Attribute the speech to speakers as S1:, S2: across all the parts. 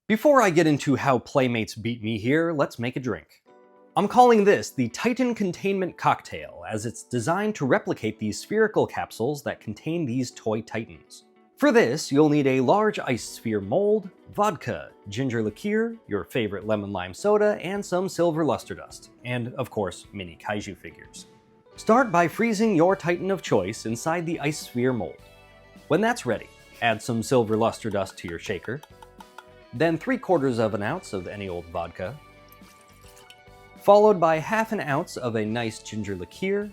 S1: Before I get into how Playmates beat me here, let's make a drink. I'm calling this the Titan Containment Cocktail, as it's designed to replicate these spherical capsules that contain these toy titans. For this, you'll need a large ice sphere mold, vodka, ginger liqueur, your favorite lemon lime soda, and some silver luster dust, and of course, mini kaiju figures. Start by freezing your titan of choice inside the ice sphere mold. When that's ready, add some silver luster dust to your shaker, then 3/4 of an ounce of any old vodka, followed by half an ounce of a nice ginger liqueur,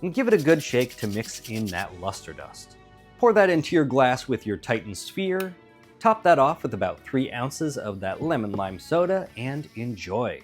S1: and give it a good shake to mix in that luster dust. Pour that into your glass with your Titan sphere, top that off with about 3 ounces of that lemon lime soda, and enjoy.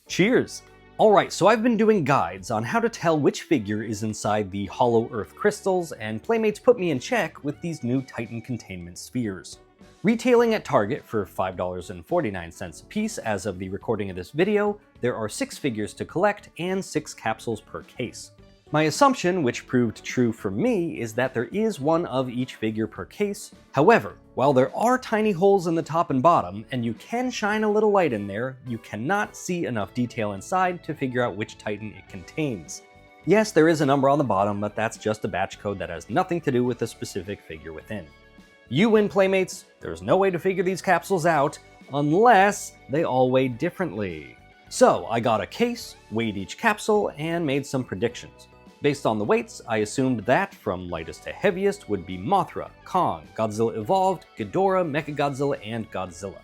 S1: Cheers! Alright, so I've been doing guides on how to tell which figure is inside the hollow earth crystals, and Playmates put me in check with these new Titan Containment Spheres. Retailing at Target for $5.49 a piece as of the recording of this video, there are 6 figures to collect and 6 capsules per case. My assumption, which proved true for me, is that there is one of each figure per case. However, while there are tiny holes in the top and bottom, and you can shine a little light in there, you cannot see enough detail inside to figure out which Titan it contains. Yes, there is a number on the bottom, but that's just a batch code that has nothing to do with the specific figure within. You win, Playmates. There's no way to figure these capsules out unless they all weigh differently. So I got a case, weighed each capsule, and made some predictions. Based on the weights, I assumed that from lightest to heaviest would be Mothra, Kong, Godzilla Evolved, Ghidorah, Mechagodzilla, and Godzilla.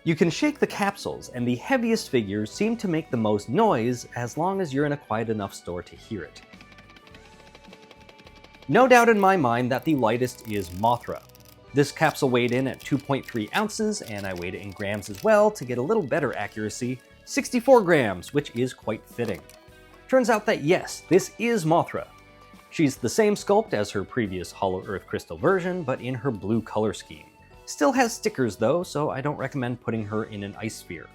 S1: You can shake the capsules, and the heaviest figures seem to make the most noise as long as you're in a quiet enough store to hear it. No doubt in my mind that the lightest is Mothra. This capsule weighed in at 2.3 ounces, and I weighed it in grams as well to get a little better accuracy, 64 grams, which is quite fitting. Turns out that yes, this is Mothra. She's the same sculpt as her previous Hollow Earth Crystal version, but in her blue color scheme. Still has stickers though, so I don't recommend putting her in an ice sphere.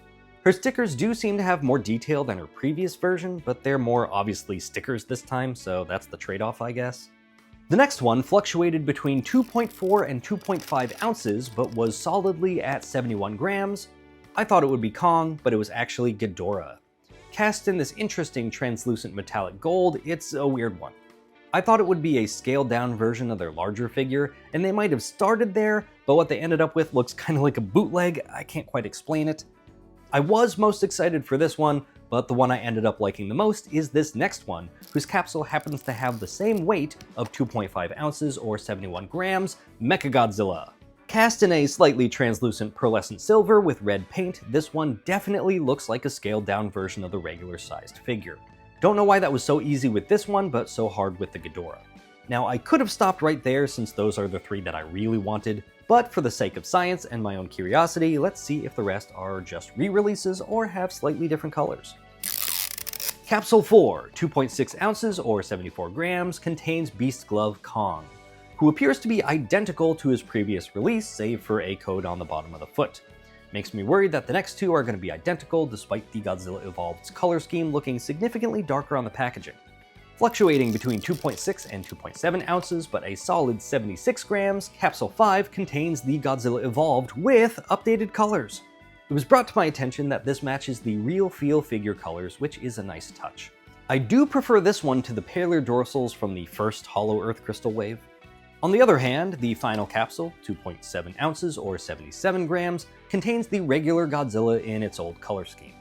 S1: Her stickers do seem to have more detail than her previous version, but they're more obviously stickers this time, so that's the trade-off, I guess. The next one fluctuated between 2.4 and 2.5 ounces, but was solidly at 71 grams. I thought it would be Kong, but it was actually Ghidorah. Cast in this interesting translucent metallic gold, it's a weird one. I thought it would be a scaled down version of their larger figure, and they might have started there, but what they ended up with looks kind of like a bootleg. I can't quite explain it. I was most excited for this one, but the one I ended up liking the most is this next one, whose capsule happens to have the same weight of 2.5 ounces or 71 grams, Mechagodzilla. Cast in a slightly translucent pearlescent silver with red paint, this one definitely looks like a scaled down version of the regular sized figure. Don't know why that was so easy with this one, but so hard with the Ghidorah. Now I could have stopped right there since those are the 3 that I really wanted, but for the sake of science and my own curiosity, let's see if the rest are just re-releases or have slightly different colors. Capsule 4, 2.6 ounces or 74 grams, contains Beast Glove Kong, who appears to be identical to his previous release, save for a code on the bottom of the foot. Makes me worried that the next 2 are going to be identical, despite the Godzilla Evolved's color scheme looking significantly darker on the packaging. Fluctuating between 2.6 and 2.7 ounces, but a solid 76 grams, Capsule 5 contains the Godzilla Evolved with updated colors. It was brought to my attention that this matches the real feel figure colors, which is a nice touch. I do prefer this one to the paler dorsals from the first Hollow Earth Crystal wave. On the other hand, the final capsule, 2.7 ounces or 77 grams, contains the regular Godzilla in its old color scheme.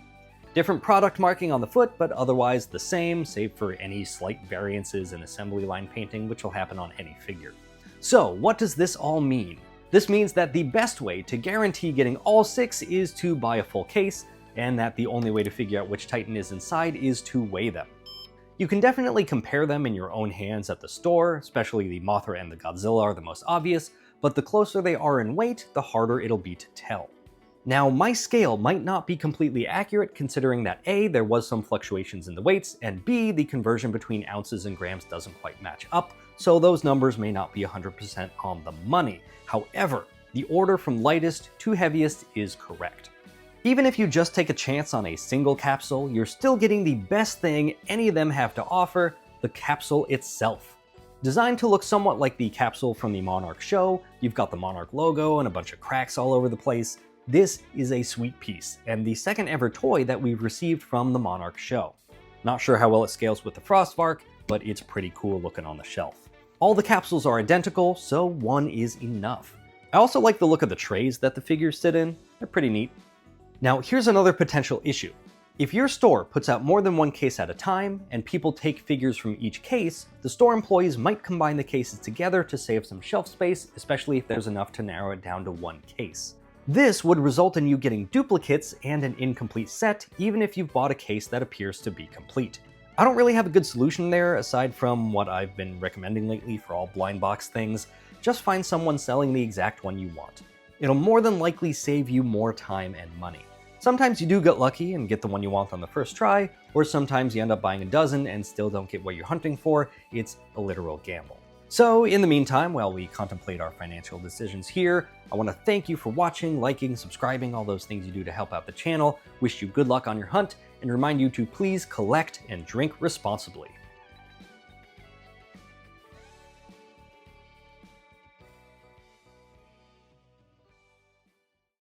S1: Different product marking on the foot, but otherwise the same, save for any slight variances in assembly line painting, which will happen on any figure. So, what does this all mean? This means that the best way to guarantee getting all 6 is to buy a full case, and that the only way to figure out which Titan is inside is to weigh them. You can definitely compare them in your own hands at the store, especially the Mothra and the Godzilla are the most obvious, but the closer they are in weight, the harder it'll be to tell. Now, my scale might not be completely accurate considering that A, there was some fluctuations in the weights, and B, the conversion between ounces and grams doesn't quite match up, so those numbers may not be 100% on the money. However, the order from lightest to heaviest is correct. Even if you just take a chance on a single capsule, you're still getting the best thing any of them have to offer, the capsule itself. Designed to look somewhat like the capsule from the Monarch show, you've got the Monarch logo and a bunch of cracks all over the place. This is a sweet piece, and the second ever toy that we've received from the Monarch show. Not sure how well it scales with the Frostvark, but it's pretty cool looking on the shelf. All the capsules are identical, so one is enough. I also like the look of the trays that the figures sit in. They're pretty neat. Now here's another potential issue. If your store puts out more than one case at a time, and people take figures from each case, the store employees might combine the cases together to save some shelf space, especially if there's enough to narrow it down to one case. This would result in you getting duplicates and an incomplete set, even if you've bought a case that appears to be complete. I don't really have a good solution there, aside from what I've been recommending lately for all blind box things. Just find someone selling the exact one you want. It'll more than likely save you more time and money. Sometimes you do get lucky and get the one you want on the first try, or sometimes you end up buying a dozen and still don't get what you're hunting for. It's a literal gamble. So in the meantime, while we contemplate our financial decisions here, I want to thank you for watching, liking, subscribing, all those things you do to help out the channel, wish you good luck on your hunt, and remind you to please collect and drink responsibly.